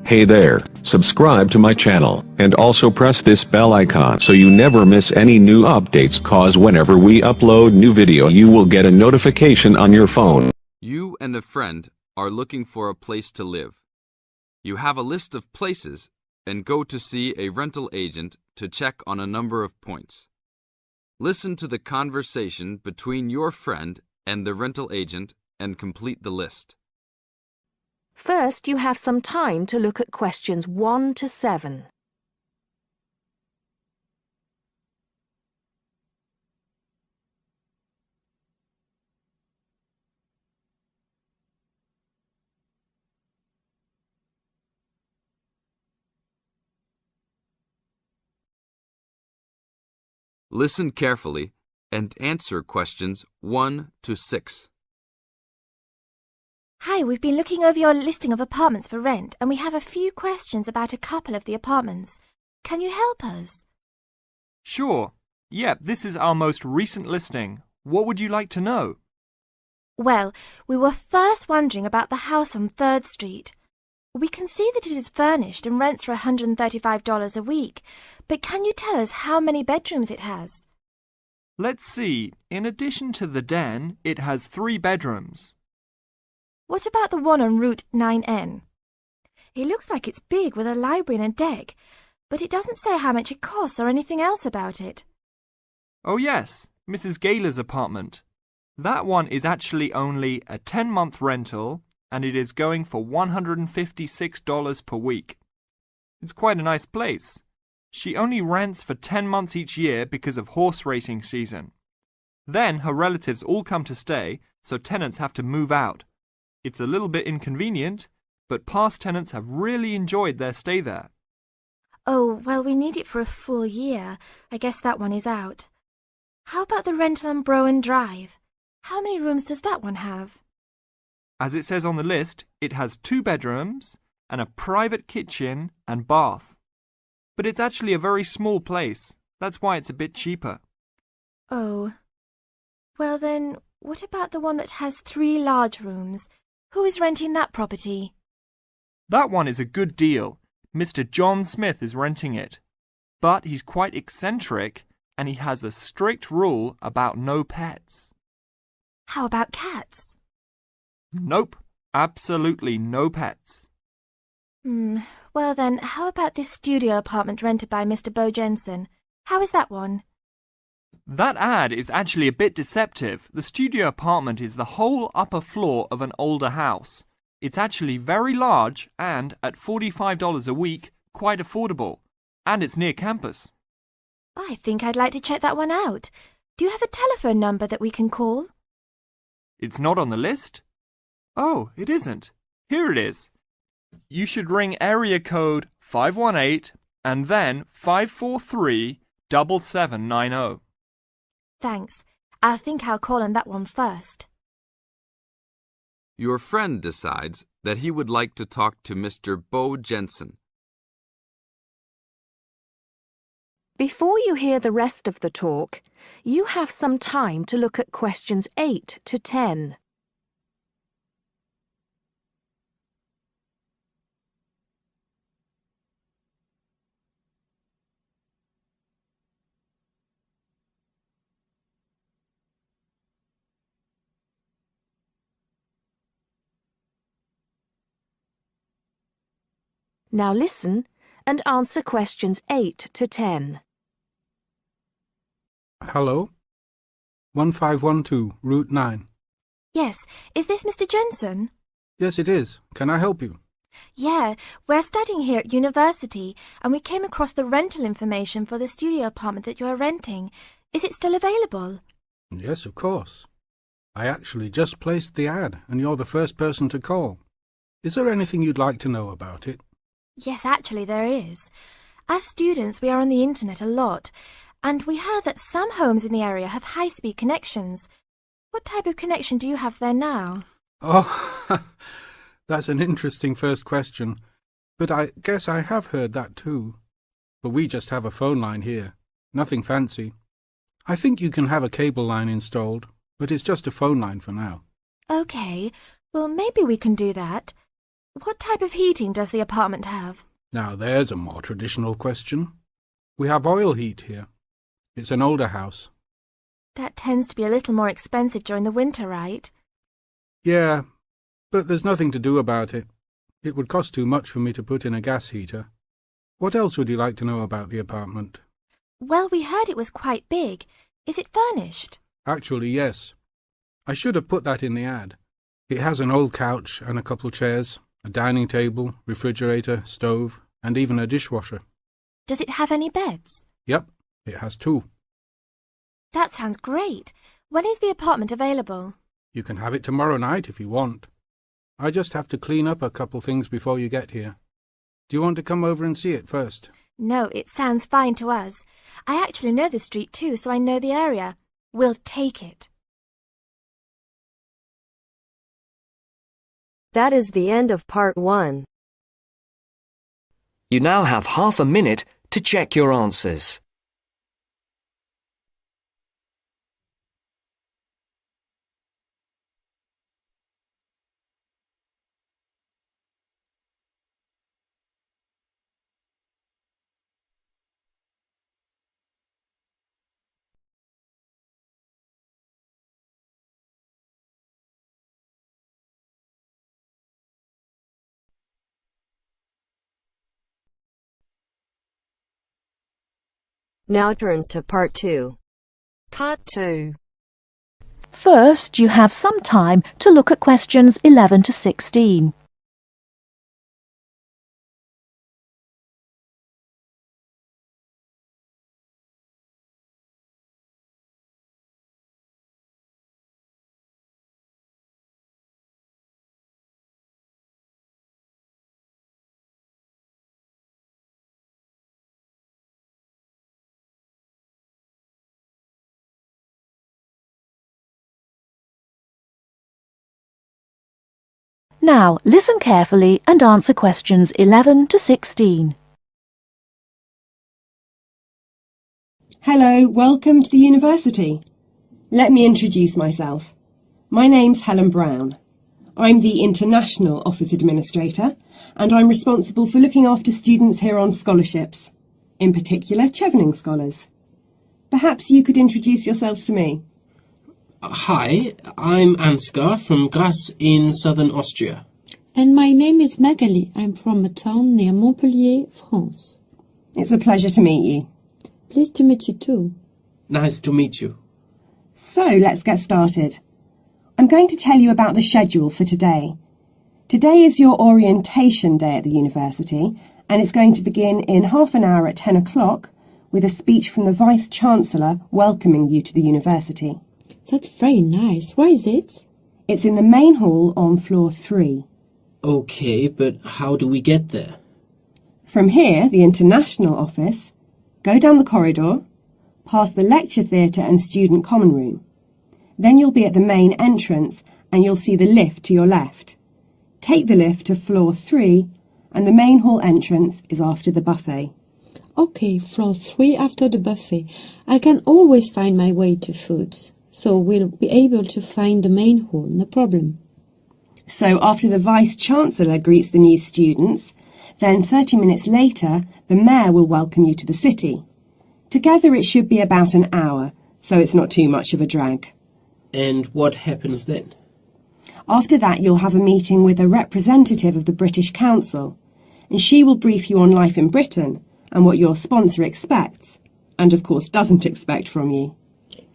Hey there, subscribe to my channel, and also press this bell icon so you never miss any new updates, cause whenever we upload new video you will get a notification on your phone. You and a friend are looking for a place to live. You have a list of places and go to see a rental agent to check on a number of points. Listen to the conversation between your friend and the rental agent and complete the list. First, you have some time to look at questions 1 to 7. Listen carefully and answer questions 1 to 6. Hi, we've been looking over your listing of apartments for rent and we have a few questions about a couple of the apartments. Can you help us? Sure. Yeah, this is our most recent listing. What would you like to know? Well, we were first wondering about the house on 3rd Street. We can see that it is furnished and rents for $135 a week, but can you tell us how many bedrooms it has? Let's see. In addition to the den, it has 3 bedrooms. What about the one on Route 9N? It looks like it's big with a library and a deck, but it doesn't say how much it costs or anything else about it. Oh yes, Mrs. Gaylor's apartment. That one is actually only a 10-month rental and it is going for $156 per week. It's quite a nice place. She only rents for 10 months each year because of horse racing season. Then her relatives all come to stay, so tenants have to move out. It's a little bit inconvenient, but past tenants have really enjoyed their stay there. Oh, well, we need it for a full year. I guess that one is out. How about the rental on Broen Drive? How many rooms does that one have? As it says on the list, it has 2 bedrooms and a private kitchen and bath. But it's actually a very small place. That's why it's a bit cheaper. Oh. Well then, what about the one that has 3 large rooms? Who is renting that property? That one is a good deal. Mr. John Smith is renting it. But he's quite eccentric and he has a strict rule about no pets. How about cats? Nope, absolutely no pets. Well then, how about this studio apartment rented by Mr. Bo Jensen? How is that one? That ad is actually a bit deceptive. The studio apartment is the whole upper floor of an older house. It's actually very large and, at $45 a week, quite affordable. And it's near campus. I think I'd like to check that one out. Do you have a telephone number that we can call? It's not on the list? Oh, it isn't. Here it is. You should ring area code 518 and then 543-7790. Thanks. I think I'll call on that one first. Your friend decides that he would like to talk to Mr. Bo Jensen. Before you hear the rest of the talk, you have some time to look at questions 8 to 10. Now listen and answer questions 8 to 10. Hello? 1512, Route 9. Yes, is this Mr. Jensen? Yes, it is. Can I help you? Yeah, we're studying here at university and we came across the rental information for the studio apartment that you are renting. Is it still available? Yes, of course. I actually just placed the ad and you're the first person to call. Is there anything you'd like to know about it? Yes, actually there is. As students, we are on the internet a lot, and we heard that some homes in the area have high-speed connections. What type of connection do you have there now? Oh, that's an interesting first question. But I guess I have heard that too. But we just have a phone line here. Nothing fancy. I think you can have a cable line installed, but it's just a phone line for now. Okay, well maybe we can do that. What type of heating does the apartment have? Now there's a more traditional question. We have oil heat here. It's an older house. That tends to be a little more expensive during the winter, right? Yeah, but there's nothing to do about it. It would cost too much for me to put in a gas heater. What else would you like to know about the apartment? Well, we heard it was quite big. Is it furnished? Actually, yes. I should have put that in the ad. It has an old couch and a couple chairs, a dining table, refrigerator, stove, and even a dishwasher. Does it have any beds? Yep, it has 2. That sounds great. When is the apartment available? You can have it tomorrow night if you want. I just have to clean up a couple things before you get here. Do you want to come over and see it first? No, it sounds fine to us. I actually know the street too, so I know the area. We'll take it. That is the end of part 1. You now have half a minute to check your answers. Now turns to part 2. Part 2. First, you have some time to look at questions 11 to 16. Now, listen carefully and answer questions 11 to 16. Hello, welcome to the university. Let me introduce myself. My name's Helen Brown. I'm the International Office Administrator and I'm responsible for looking after students here on scholarships, in particular Chevening scholars. Perhaps you could introduce yourselves to me. Hi, I'm Ansgar from Grasse in southern Austria. And my name is Magali. I'm from a town near Montpellier, France. It's a pleasure to meet you. Pleased to meet you too. Nice to meet you. So, let's get started. I'm going to tell you about the schedule for today. Today is your orientation day at the university, and it's going to begin in half an hour at 10 o'clock with a speech from the Vice-Chancellor welcoming you to the university. That's very nice. Where is it? It's in the main hall on floor 3. Okay, but how do we get there? From here, the International Office, go down the corridor, past the lecture theatre and student common room. Then you'll be at the main entrance and you'll see the lift to your left. Take the lift to floor 3 and the main hall entrance is after the buffet. Okay, floor 3 after the buffet. I can always find my way to food. So we'll be able to find the main hall, no problem. So after the Vice-Chancellor greets the new students, then 30 minutes later, the Mayor will welcome you to the city. Together it should be about an hour, so it's not too much of a drag. And what happens then? After that, you'll have a meeting with a representative of the British Council, and she will brief you on life in Britain and what your sponsor expects, and of course doesn't expect from you.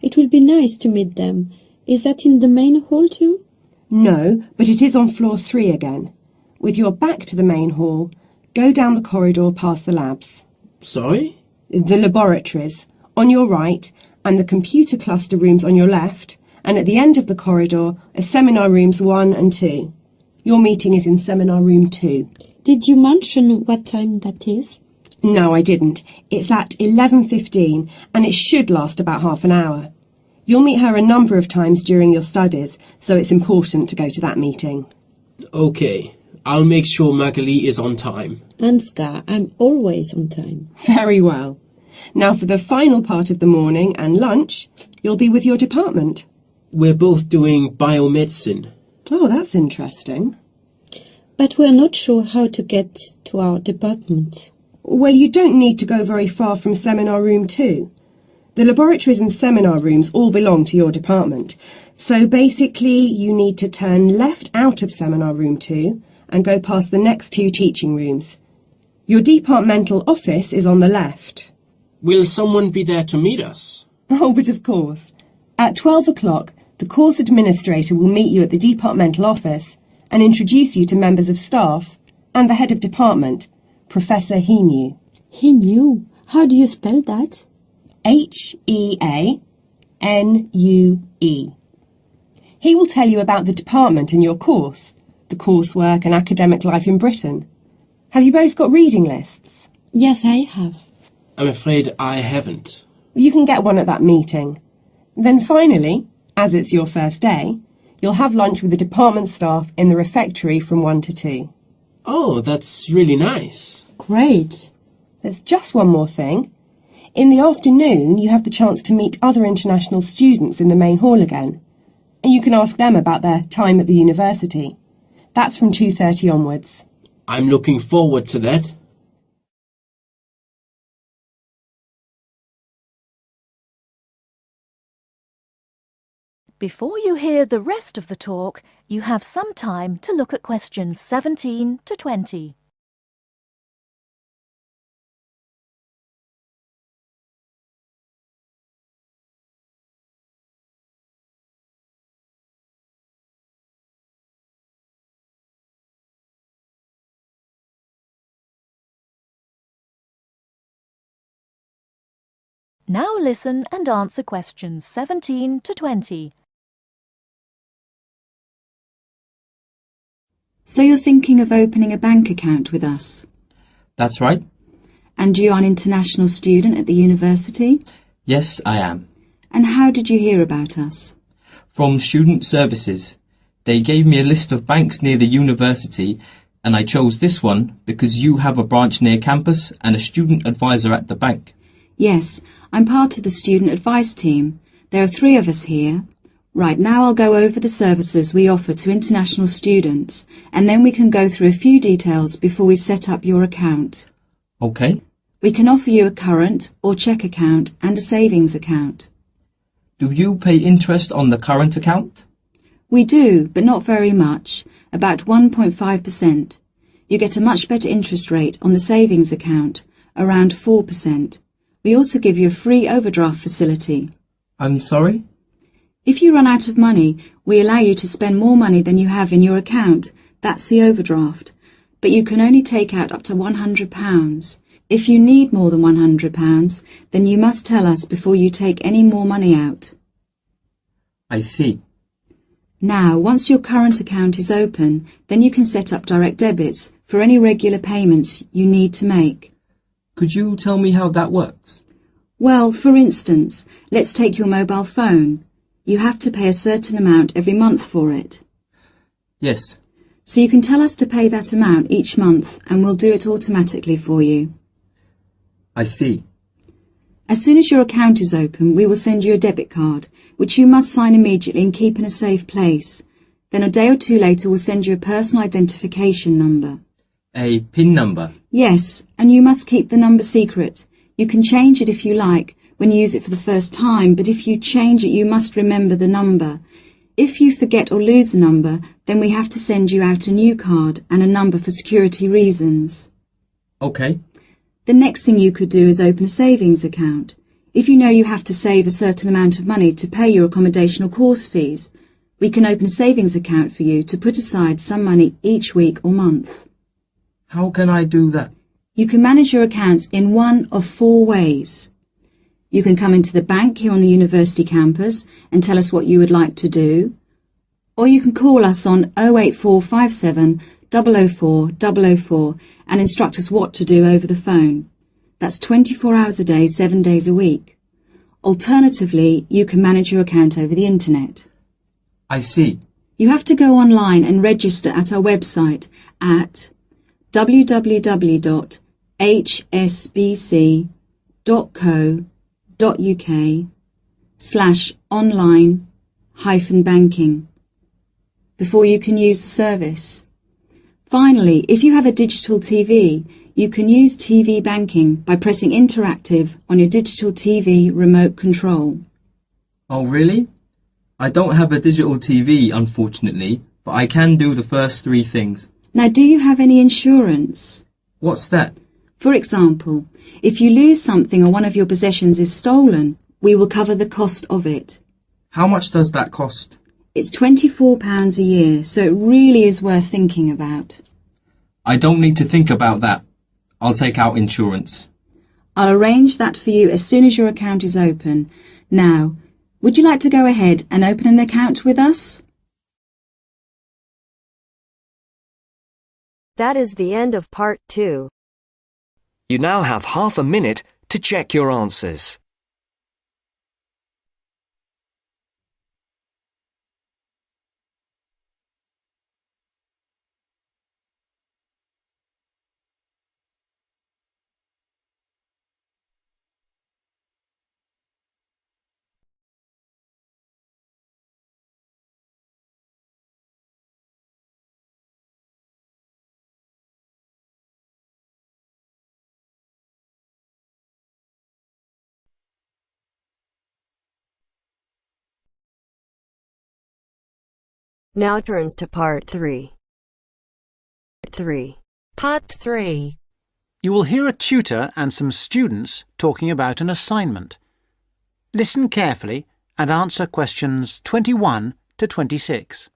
It will be nice to meet them. Is that in the main hall too? No, but it is on floor 3 again. With your back to the main hall, go down the corridor past the labs. Sorry? The laboratories, on your right, and the computer cluster rooms on your left, and at the end of the corridor are seminar rooms 1 and 2. Your meeting is in seminar room 2. Did you mention what time that is? No, I didn't. It's at 11:15 and it should last about half an hour. You'll meet her a number of times during your studies, so it's important to go to that meeting. Okay, I'll make sure Magali is on time. Ansgar, I'm always on time. Very well. Now for the final part of the morning and lunch, you'll be with your department. We're both doing biomedicine. Oh, that's interesting. but we're not sure how to get to our department. Well, you don't need to go very far from Seminar Room 2. The laboratories and seminar rooms all belong to your department. So basically, you need to turn left out of Seminar Room 2 and go past the next 2 teaching rooms. Your departmental office is on the left. Will someone be there to meet us? Oh, but of course. At 12 o'clock, the course administrator will meet you at the departmental office and introduce you to members of staff and the head of department, Professor Heanue. Heanue? How do you spell that? Heanue. He will tell you about the department and your course, the coursework and academic life in Britain. Have you both got reading lists? Yes, I have. I'm afraid I haven't. You can get one at that meeting. Then finally, as it's your first day, you'll have lunch with the department staff in the refectory from 1 to 2. Oh, that's really nice. Great. There's just one more thing. In the afternoon, you have the chance to meet other international students in the main hall again. And you can ask them about their time at the university. That's from 2:30 onwards. I'm looking forward to that. Before you hear the rest of the talk, you have some time to look at questions 17 to 20. Now listen and answer questions 17 to 20. So you're thinking of opening a bank account with us? That's right. And you are an international student at the university? Yes, I am. And how did you hear about us? From Student Services. They gave me a list of banks near the university, and I chose this one because you have a branch near campus and a student advisor at the bank. Yes, I'm part of the student advice team. There are 3 of us here. Right, now I'll go over the services we offer to international students, and then we can go through a few details before we set up your account. Okay. We can offer you a current or cheque account and a savings account. Do you pay interest on the current account? We do, but not very much, about 1.5%. You get a much better interest rate on the savings account, around 4%. We also give you a free overdraft facility. I'm sorry? If you run out of money, we allow you to spend more money than you have in your account. That's the overdraft. But you can only take out up to £100. If you need more than £100, then you must tell us before you take any more money out. I see. Now, once your current account is open, then you can set up direct debits for any regular payments you need to make. Could you tell me how that works? Well, for instance, let's take your mobile phone. You have to pay a certain amount every month for it. Yes. So you can tell us to pay that amount each month and we'll do it automatically for you. I see. As soon as your account is open, we will send you a debit card, which you must sign immediately and keep in a safe place. Then a day or 2 later, we'll send you a personal identification number. A PIN number? Yes, and you must keep the number secret. You can change it if you like when you use it for the first time, but if you change it, you must remember the number. If you forget or lose the number, then we have to send you out a new card and a number for security reasons. Okay. The next thing you could do is open a savings account. If you know you have to save a certain amount of money to pay your accommodation or course fees, we can open a savings account for you to put aside some money each week or month. How can I do that? You can manage your accounts in one of 4 ways. You can come into the bank here on the university campus and tell us what you would like to do, or you can call us on 08457 004 004 and instruct us what to do over the phone. That's 24 hours a day, 7 days a week. Alternatively, you can manage your account over the internet. I see. You have to go online and register at our website at www.hsbc.co.uk/online-banking before you can use the service. Finally, if you have a digital TV, you can use TV banking by pressing Interactive on your digital TV remote control. Oh, really? I don't have a digital TV, unfortunately, but I can do the first three things. Now, do you have any insurance? What's that? For example, if you lose something or one of your possessions is stolen, we will cover the cost of it. How much does that cost? It's £24 a year, so it really is worth thinking about. I don't need to think about that. I'll take out insurance. I'll arrange that for you as soon as your account is open. Now, would you like to go ahead and open an account with us? That is the end of part 2. You now have half a minute to check your answers. Now turns to part 3. Part 3. You will hear a tutor and some students talking about an assignment. Listen carefully and answer questions 21 to 26.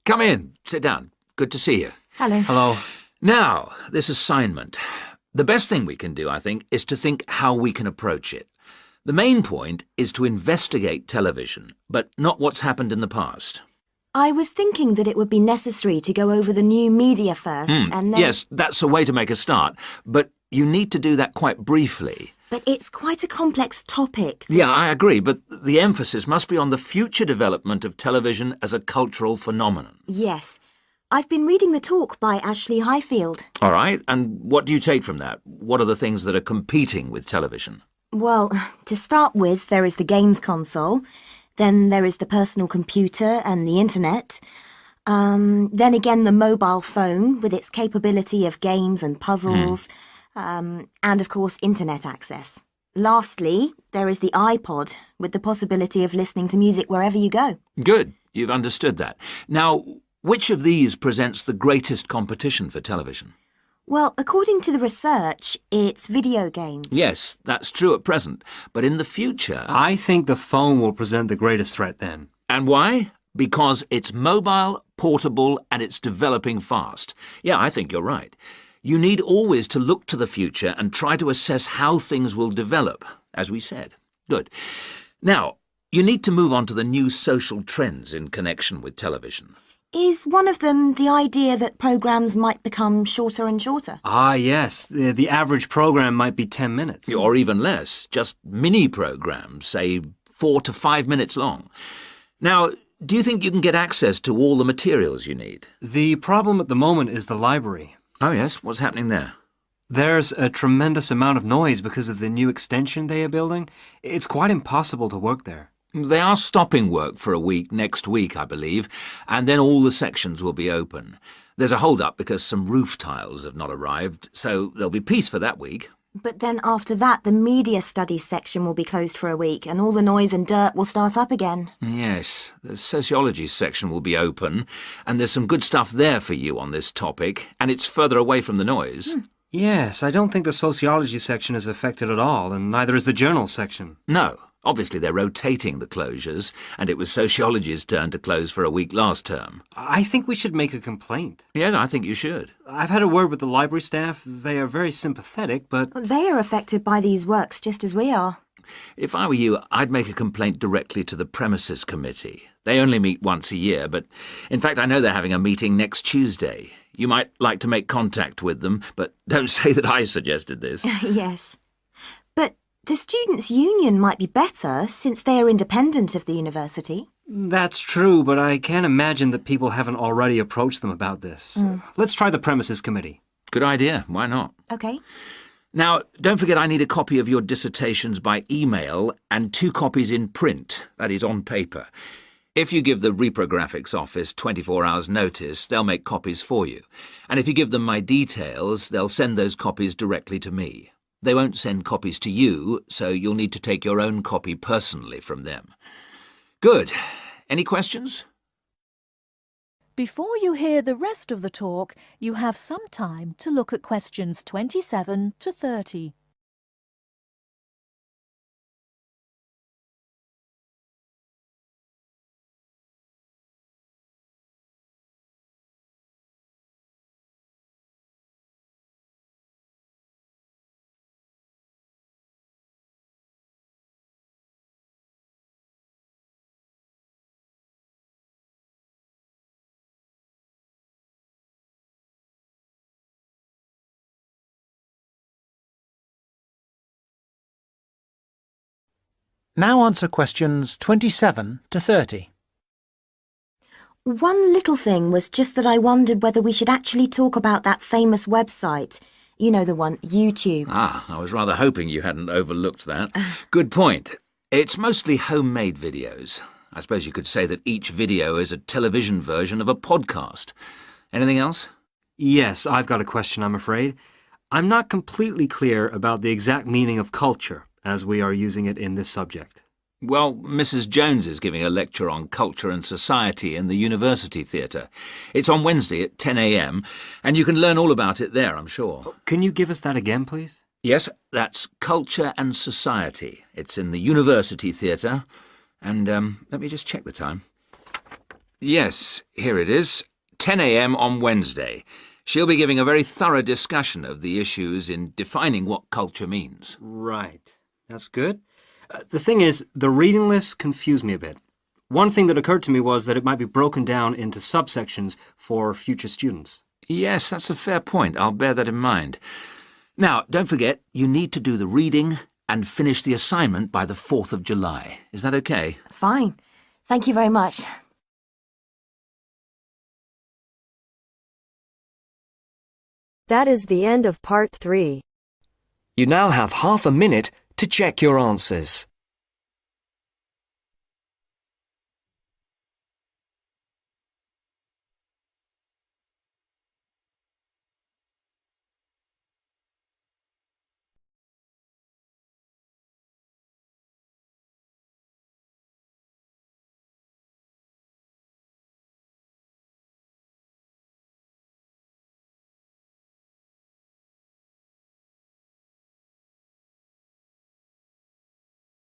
Come in. Sit down. Good to see you. Hello. Hello. Now, this assignment. The best thing we can do, I think, is to think how we can approach it. The main point is to investigate television, but not what's happened in the past. I was thinking that it would be necessary to go over the new media first and then... Yes, that's a way to make a start, but you need to do that quite briefly. But it's quite a complex topic. Yeah, I agree, but the emphasis must be on the future development of television as a cultural phenomenon. Yes. I've been reading the talk by Ashley Highfield. All right, and what do you take from that? What are the things that are competing with television? Well, to start with, there is the games console. Then there is the personal computer and the internet. Then again, the mobile phone with its capability of games and puzzles. And of course, internet access. Lastly, there is the iPod with the possibility of listening to music wherever you go. Good, you've understood that. Now, which of these presents the greatest competition for television? Well, according to the research, it's video games. Yes, that's true at present, but in the future... I think the phone will present the greatest threat then. And why? Because it's mobile, portable, and it's developing fast. Yeah, I think you're right. You need always to look to the future and try to assess how things will develop, as we said. Good. Now, you need to move on to the new social trends in connection with television. Is one of them the idea that programmes might become shorter and shorter? Ah, yes. The average programme might be 10 minutes. Or even less. Just mini-programmes, say 4 to 5 minutes long. Now, do you think you can get access to all the materials you need? The problem at the moment is the library. Oh, yes? What's happening there? There's a tremendous amount of noise because of the new extension they are building. It's quite impossible to work there. They are stopping work for a week next week, I believe, and then all the sections will be open. There's a hold-up because some roof tiles have not arrived, so there'll be peace for that week. But then after that, the media studies section will be closed for a week, and all the noise and dirt will start up again. Yes, the sociology section will be open, and there's some good stuff there for you on this topic, and it's further away from the noise. Yes, I don't think the sociology section is affected at all, and neither is the journal section. No. Obviously, they're rotating the closures, and it was sociology's turn to close for a week last term. I think we should make a complaint. Yeah, I think you should. I've had a word with the library staff. They are very sympathetic, but... They are affected by these works just as we are. If I were you, I'd make a complaint directly to the Premises Committee. They only meet once a year, but in fact I know they're having a meeting next Tuesday. You might like to make contact with them, but don't say that I suggested this. Yes. But the Students' Union might be better since they are independent of the university. That's true, but I can't imagine that people haven't already approached them about this. Let's try the Premises Committee. Good idea. Why not? OK. Now, don't forget I need a copy of your dissertations by email and 2 copies in print, that is, on paper. If you give the reprographics office 24 hours notice, they'll make copies for you. And if you give them my details, they'll send those copies directly to me. They won't send copies to you, so you'll need to take your own copy personally from them. Good. Any questions? Before you hear the rest of the talk, you have some time to look at questions 27 to 30. Now answer questions 27 to 30. One little thing was just that I wondered whether we should actually talk about that famous website. You know the one, YouTube. Ah, I was rather hoping you hadn't overlooked that. Good point. It's mostly homemade videos. I suppose you could say that each video is a television version of a podcast. Anything else? Yes, I've got a question, I'm afraid. I'm not completely clear about the exact meaning of culture, as we are using it in this subject. Well, Mrs. Jones is giving a lecture on culture and society in the University Theatre. It's on Wednesday at 10 a.m, and you can learn all about it there, I'm sure. Can you give us that again, please? Yes, that's Culture and Society. It's in the University Theatre, and let me just check the time. Yes, here it is, 10 a.m. on Wednesday. She'll be giving a very thorough discussion of the issues in defining what culture means. Right. That's good. The thing is, the reading list confused me a bit. One thing that occurred to me was that it might be broken down into subsections for future students. Yes, that's a fair point. I'll bear that in mind. Now, don't forget, you need to do the reading and finish the assignment by the 4th of July. Is that okay? Fine. Thank you very much. That is the end of part 3. You now have half a minute to check your answers.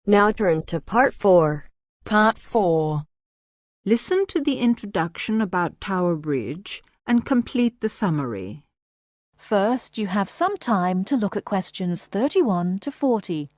Now turns to part 4. Part 4. Listen to the introduction about Tower Bridge and complete the summary. First, you have some time to look at questions 31 to 40.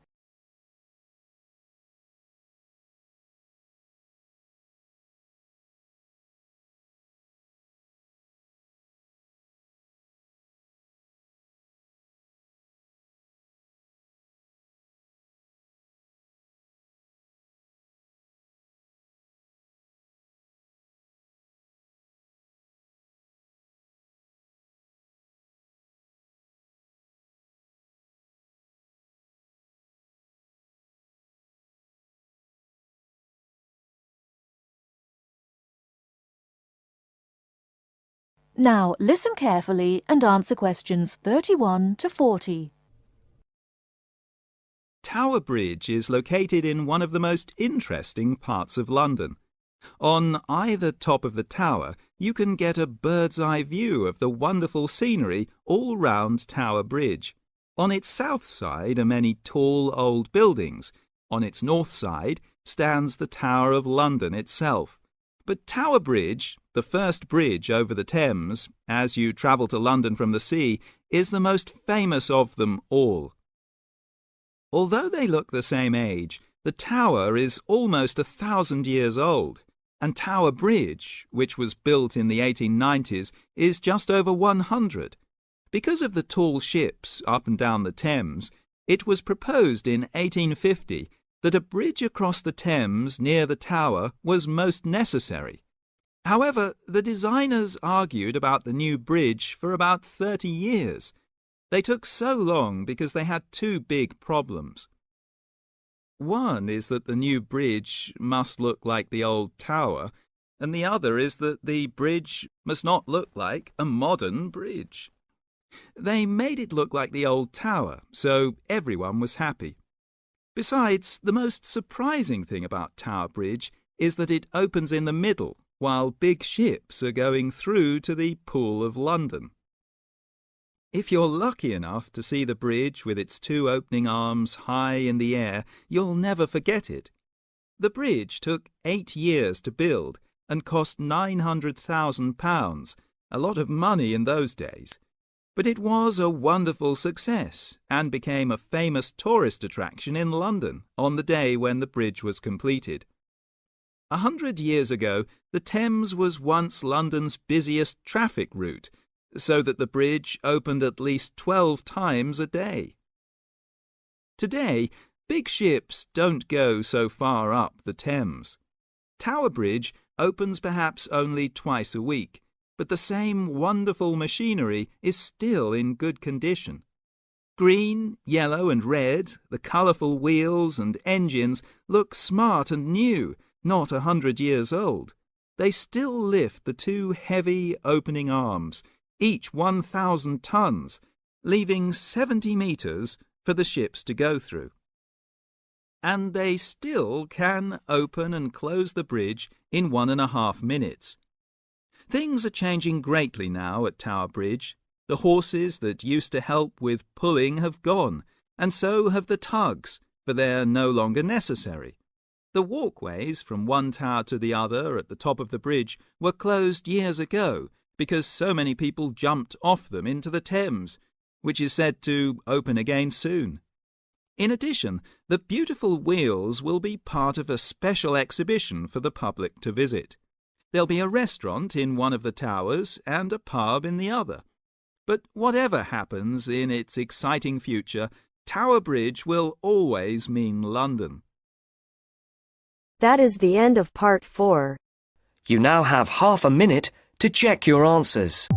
Now, listen carefully and answer questions 31 to 40. Tower Bridge is located in one of the most interesting parts of London. On either top of the tower, you can get a bird's-eye view of the wonderful scenery all round Tower Bridge. On its south side are many tall old buildings, On its north side stands the Tower of London itself. But Tower Bridge, the first bridge over the Thames, as you travel to London from the sea, is the most famous of them all. Although they look the same age, the tower is almost 1,000 years old, and Tower Bridge, which was built in the 1890s, is just over 100. Because of the tall ships up and down the Thames, it was proposed in 1850 that a bridge across the Thames near the tower was most necessary. However, the designers argued about the new bridge for about 30 years. They took so long because they had two big problems. One is that the new bridge must look like the old tower, and the other is that the bridge must not look like a modern bridge. They made it look like the old tower, so everyone was happy. Besides, the most surprising thing about Tower Bridge is that it opens in the middle, while big ships are going through to the Pool of London. If you're lucky enough to see the bridge with its two opening arms high in the air, you'll never forget it. The bridge took 8 years to build and cost £900,000, a lot of money in those days. But it was a wonderful success and became a famous tourist attraction in London on the day when the bridge was completed. 100 years ago, the Thames was once London's busiest traffic route, so that the bridge opened at least 12 times a day. Today, big ships don't go so far up the Thames. Tower Bridge opens perhaps only twice a week, but the same wonderful machinery is still in good condition. Green, yellow and red, the colourful wheels and engines look smart and new, not 100 years old. They still lift the two heavy opening arms, each 1,000 tons, leaving 70 metres for the ships to go through. And they still can open and close the bridge in 1.5 minutes. Things are changing greatly now at Tower Bridge. The horses that used to help with pulling have gone, and so have the tugs, for they're no longer necessary. The walkways from one tower to the other at the top of the bridge were closed years ago because so many people jumped off them into the Thames, which is said to open again soon. In addition, the beautiful wheels will be part of a special exhibition for the public to visit. There'll be a restaurant in one of the towers and a pub in the other. But whatever happens in its exciting future, Tower Bridge will always mean London. That is the end of part 4. You now have half a minute to check your answers.